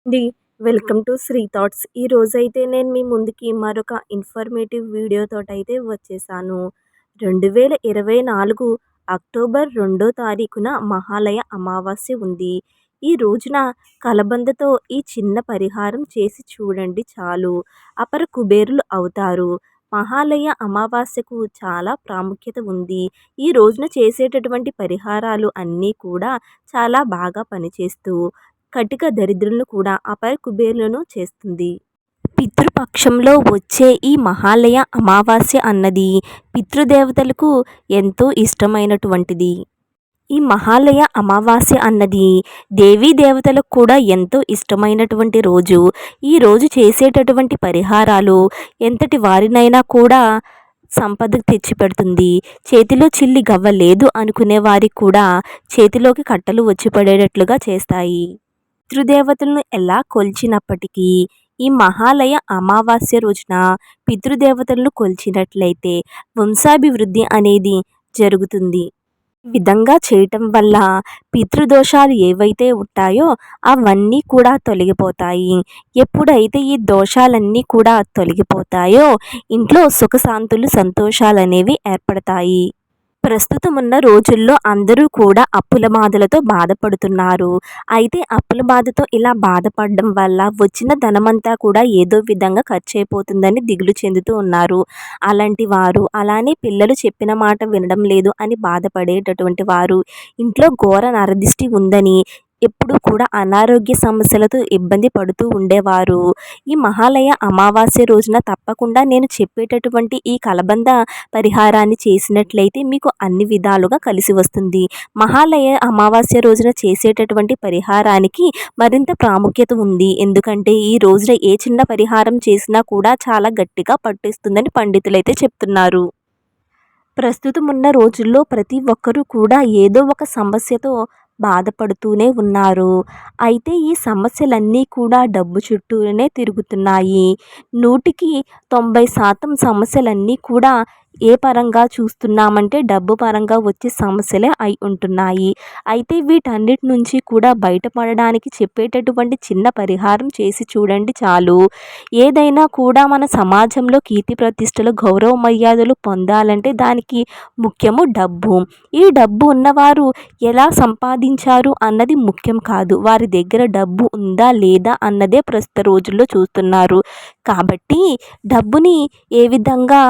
అండి. Welcome to Sri thoughts. ఈరోజైతే నేను మీ ముందుకి మరొక ఇన్ఫర్మేటివ్ వీడియోతోటైతే వచ్చేసాను. 2024 అక్టోబర్ 2 తారీఖున మహాలయ అమావాస్య ఉంది. ఈ రోజున కలబందతో ఈ చిన్న పరిహారం చేసి చూడండి చాలు. అపర కుబేరులు అవుతారు. మహాలయ అమావాస్యకు చాలా ప్రాముఖ్యత ఉంది. ఈ రోజున చేసేటటువంటి పరిహారాలు అన్నీ కూడా చాలా బాగా పనిచేస్తూ కటిక దరిద్రులను కూడా అపర కుబేరులను చేస్తుంది. పితృపక్షంలో వచ్చే ఈ మహాలయ అమావాస్య అన్నది పితృదేవతలకు ఎంతో ఇష్టమైనటువంటిది. ఈ మహాలయ అమావాస్య అన్నది దేవీ దేవతలకు కూడా ఎంతో ఇష్టమైనటువంటి రోజు. ఈ రోజు చేసేటటువంటి పరిహారాలు ఎంతటి వారినైనా కూడా సంపద తెచ్చిపెడుతుంది. చేతిలో చిల్లి గవ్వ లేదు అనుకునే వారికి కూడా చేతిలోకి కట్టలు వచ్చి పడేటట్లుగా చేస్తాయి. పితృదేవతలను ఎలా కొలిచినప్పటికీ ఈ మహాలయ అమావాస్య రోజున పితృదేవతలను కొలిచినట్లయితే వంశాభివృద్ధి అనేది జరుగుతుంది. ఈ విధంగా చేయటం వల్ల పితృదోషాలు ఏవైతే ఉంటాయో అవన్నీ కూడా తొలగిపోతాయి. ఎప్పుడైతే ఈ దోషాలన్నీ కూడా తొలగిపోతాయో ఇంట్లో సుఖశాంతులు సంతోషాలు అనేవి ఏర్పడతాయి. ప్రస్తుతం ఉన్న రోజుల్లో అందరూ కూడా అప్పుల బాధలతో బాధపడుతున్నారు. అయితే అప్పుల బాధతో ఇలా బాధపడడం వల్ల వచ్చిన ధనమంతా కూడా ఏదో విధంగా ఖర్చు అయిపోతుందని దిగులు చెందుతూ ఉన్నారు. అలాంటి వారు, అలానే పిల్లలు చెప్పిన మాట వినడం లేదు అని బాధపడేటటువంటి వారు, ఇంట్లో ఘోర నరదిష్టి ఉందని ఎప్పుడు కూడా అనారోగ్య సమస్యలతో ఇబ్బంది పడుతూ ఉండేవారు ఈ మహాలయ అమావాస్య రోజున తప్పకుండా నేను చెప్పేటటువంటి ఈ కలబంద పరిహారాన్ని చేసినట్లయితే మీకు అన్ని విధాలుగా కలిసి వస్తుంది. మహాలయ అమావాస్య రోజున చేసేటటువంటి పరిహారానికి మరింత ప్రాముఖ్యత ఉంది. ఎందుకంటే ఈ రోజున ఏ చిన్న పరిహారం చేసినా కూడా చాలా గట్టిగా పట్టేస్తుందని పండితులైతే చెప్తున్నారు. ప్రస్తుతం ఉన్న రోజుల్లో ప్రతి ఒక్కరూ కూడా ఏదో ఒక సమస్యతో బాధపడుతూనే ఉన్నారు. అయితే ఈ సమస్యలన్నీ కూడా డబ్బు చుట్టూనే తిరుగుతున్నాయి. 100కి 90% సమస్యలన్నీ కూడా ఏ పరంగా చూస్తున్నామంటే డబ్బు పరంగా వచ్చే సమస్యలే అయి ఉంటున్నాయి. అయితే వీటన్నిటి నుంచి కూడా బయటపడడానికి చెప్పేటటువంటి చిన్న పరిహారం చేసి చూడండి చాలు. ఏదైనా కూడా మన సమాజంలో కీర్తి ప్రతిష్టలు గౌరవ మర్యాదలు పొందాలంటే దానికి ముఖ్యము డబ్బు. ఈ డబ్బు ఉన్నవారు ఎలా సంపాదించారు అన్నది ముఖ్యం కాదు. వారి దగ్గర డబ్బు ఉందా లేదా అన్నదే ప్రస్తుత రోజుల్లో చూస్తున్నారు. కాబట్టి డబ్బుని ఏ విధంగా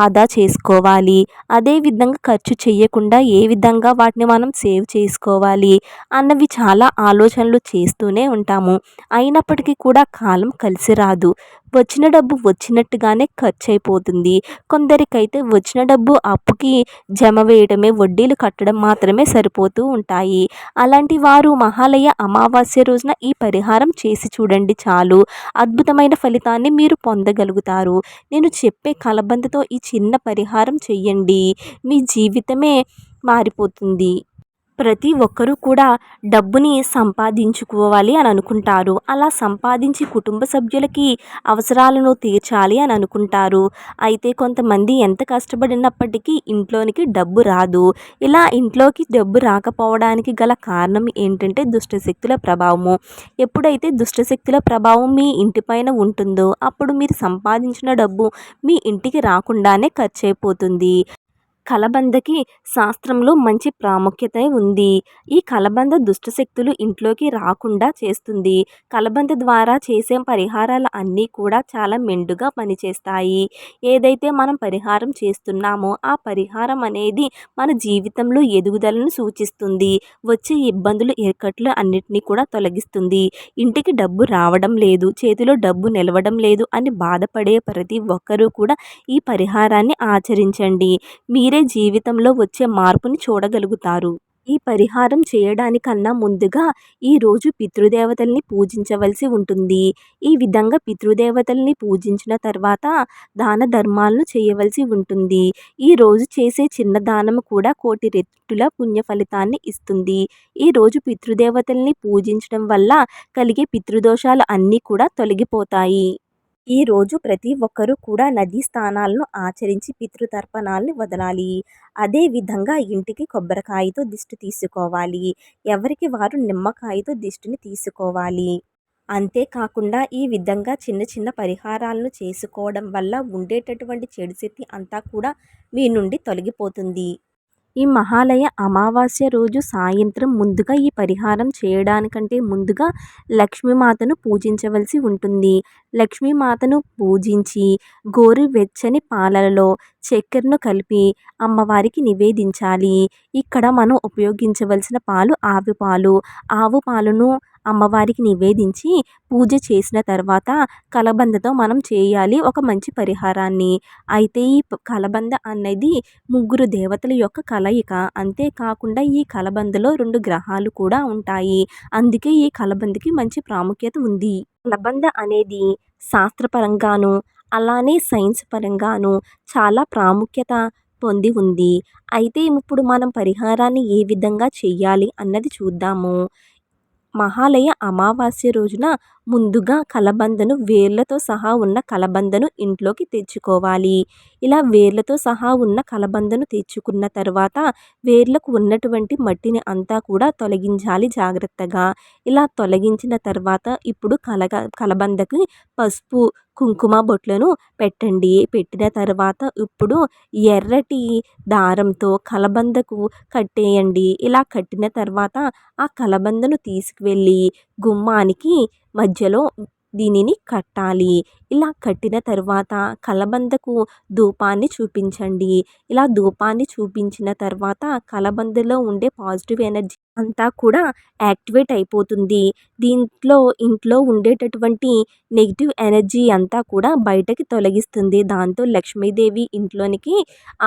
ఆదా చేసుకోవాలి, అదేవిధంగా ఖర్చు చేయకుండా ఏ విధంగా వాటిని మనం సేవ్ చేసుకోవాలి అన్నవి చాలా ఆలోచనలు చేస్తూనే ఉంటాము. అయినప్పటికీ కూడా కాలం కలిసి రాదు. వచ్చిన డబ్బు వచ్చినట్టుగానే ఖర్చు అయిపోతుంది. కొందరికైతే వచ్చిన డబ్బు అప్పుకి జమ వేయడమే, వడ్డీలు కట్టడం మాత్రమే సరిపోతూ ఉంటాయి. అలాంటి వారు మహాలయ అమావాస్య రోజున ఈ పరిహారం చేసి చూడండి చాలు. అద్భుతమైన ఫలితాన్ని మీరు పొందగలుగుతారు. నేను చెప్పే కలబందతో ఈ చిన్న పరిహారం చెయ్యండి. మీ జీవితమే మారిపోతుంది. ప్రతి ఒక్కరూ కూడా డబ్బుని సంపాదించుకోవాలి అని అనుకుంటారు. అలా సంపాదించి కుటుంబ సభ్యులకి అవసరాలను తీర్చాలి అని అనుకుంటారు. అయితే కొంతమంది ఎంత కష్టపడినప్పటికీ ఇంట్లోనికి డబ్బు రాదు. ఇలా ఇంట్లోకి డబ్బు రాకపోవడానికి గల కారణం ఏంటంటే దుష్టశక్తుల ప్రభావము. ఎప్పుడైతే దుష్టశక్తుల ప్రభావం మీ ఇంటిపైన ఉంటుందో అప్పుడు మీరు సంపాదించిన డబ్బు మీ ఇంటికి రాకుండానే ఖర్చు అయిపోతుంది. కలబందకి శాస్త్రంలో మంచి ప్రాముఖ్యత ఉంది. ఈ కలబంద దుష్టశక్తులు ఇంట్లోకి రాకుండా చేస్తుంది. కలబంద ద్వారా చేసే పరిహారాలు అన్నీ కూడా చాలా మెండుగా పనిచేస్తాయి. ఏదైతే మనం పరిహారం చేస్తున్నామో ఆ పరిహారం అనేది మన జీవితంలో ఎదుగుదలను సూచిస్తుంది. వచ్చే ఇబ్బందులు ఇక్కట్లు అన్నిటినీ కూడా తొలగిస్తుంది. ఇంటికి డబ్బు రావడం లేదు, చేతిలో డబ్బు నిలవడం లేదు అని బాధపడే ప్రతి ఒక్కరూ కూడా ఈ పరిహారాన్ని ఆచరించండి. మీరే జీవితంలో వచ్చే మార్పుని చూడగలుగుతారు. ఈ పరిహారం చేయడానికన్నా ముందుగా ఈరోజు పితృదేవతల్ని పూజించవలసి ఉంటుంది. ఈ విధంగా పితృదేవతల్ని పూజించిన తర్వాత దాన ధర్మాలను చేయవలసి ఉంటుంది. ఈరోజు చేసే చిన్న దానం కూడా కోటి రెట్టుల పుణ్య ఫలితాన్ని ఇస్తుంది. ఈరోజు పితృదేవతల్ని పూజించడం వల్ల కలిగే పితృదోషాలు అన్నీ కూడా తొలగిపోతాయి. ఈరోజు ప్రతి ఒక్కరూ కూడా నదీ స్నానాలను ఆచరించి పితృతర్పణాలను వదలాలి. అదేవిధంగా ఇంటికి కొబ్బరికాయతో దిష్టి తీసుకోవాలి. ఎవరికి వారు నిమ్మకాయతో దిష్టిని తీసుకోవాలి. అంతేకాకుండా ఈ విధంగా చిన్న చిన్న పరిహారాలను చేసుకోవడం వల్ల ఉండేటటువంటి చెడు శక్తి అంతా కూడా మీ నుండి తొలగిపోతుంది. ఈ మహాలయ అమావాస్య రోజు సాయంత్రం ముందుగా ఈ పరిహారం చేయడానికంటే ముందుగా లక్ష్మీమాతను పూజించవలసి ఉంటుంది. లక్ష్మీమాతను పూజించి గోరువెచ్చని పాలలలో చక్కెరను కలిపి అమ్మవారికి నివేదించాలి. ఇక్కడ మనం ఉపయోగించవలసిన పాలు ఆవు పాలు. ఆవు పాలను అమ్మవారికి నివేదించి పూజ చేసిన తర్వాత కలబందతో మనం చేయాలి ఒక మంచి పరిహారాన్ని. అయితే ఈ కలబంద అనేది ముగ్గురు దేవతల యొక్క కలయిక. అంతేకాకుండా ఈ కలబందలో 2 గ్రహాలు కూడా ఉంటాయి. అందుకే ఈ కలబందకి మంచి ప్రాముఖ్యత ఉంది. కలబంద అనేది శాస్త్రపరంగాను, అలానే సైన్స్ పరంగాను చాలా ప్రాముఖ్యత పొంది ఉంది. అయితే ఇప్పుడు మనం పరిహారాన్ని ఏ విధంగా చెయ్యాలి అన్నది చూద్దాము. మహాలయ అమావాస్య రోజున ముందుగా కలబందను వేర్లతో సహా ఉన్న కలబందను ఇంట్లోకి తెచ్చుకోవాలి. ఇలా వేర్లతో సహా ఉన్న కలబందను తెచ్చుకున్న తర్వాత వేర్లకు ఉన్నటువంటి మట్టిని అంతా కూడా తొలగించాలి జాగ్రత్తగా. ఇలా తొలగించిన తర్వాత ఇప్పుడు కలబందకి పసుపు, కుంకుమ బొట్లను పెట్టండి. పెట్టిన తర్వాత ఇప్పుడు ఎర్రటి దారంతో కలబందకు కట్టేయండి. ఇలా కట్టిన తర్వాత ఆ కలబందను తీసుకువెళ్ళి గుమ్మానికి మధ్యలో దీనిని కట్టాలి. ఇలా కట్టిన తర్వాత కలబందకు ధూపాన్ని చూపించండి. ఇలా ధూపాన్ని చూపించిన తర్వాత కలబందలో ఉండే పాజిటివ్ ఎనర్జీ అంతా కూడా యాక్టివేట్ అయిపోతుంది. దీంట్లో ఇంట్లో ఉండేటటువంటి నెగిటివ్ ఎనర్జీ అంతా కూడా బయటకి తొలగిస్తుంది. దాంతో లక్ష్మీదేవి ఇంట్లోనికి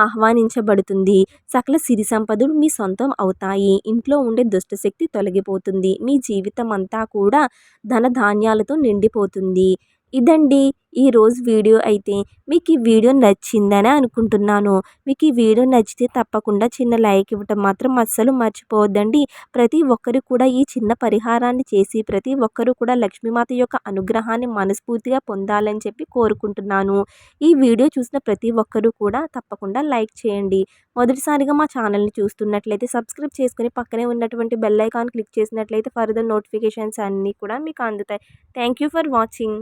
ఆహ్వానించబడుతుంది. సకల సిరి సంపదలు మీ సొంతం అవుతాయి. ఇంట్లో ఉండే దుష్టశక్తి తొలగిపోతుంది. మీ జీవితం అంతా కూడా ధనధాన్యాలతో నిండిపోతుంది. ఇదండి ఈరోజు వీడియో అయితే. మీకు ఈ వీడియో నచ్చిందని అనుకుంటున్నాను. మీకు ఈ వీడియో నచ్చితే తప్పకుండా చిన్న లైక్ ఇవ్వటం మాత్రం అస్సలు మర్చిపోవద్దండి. ప్రతి ఒక్కరు కూడా ఈ చిన్న పరిహారాన్ని చేసి ప్రతి ఒక్కరూ కూడా లక్ష్మీమాత యొక్క అనుగ్రహాన్ని మనస్ఫూర్తిగా పొందాలని చెప్పి కోరుకుంటున్నాను. ఈ వీడియో చూసిన ప్రతి ఒక్కరూ కూడా తప్పకుండా లైక్ చేయండి. మొదటిసారిగా మా ఛానల్ని చూస్తున్నట్లయితే సబ్స్క్రైబ్ చేసుకుని పక్కనే ఉన్నటువంటి బెల్ ఐకాన్ క్లిక్ చేసినట్లయితే ఫర్దర్ నోటిఫికేషన్స్ అన్నీ కూడా మీకు అందుతాయి. Thank you for watching.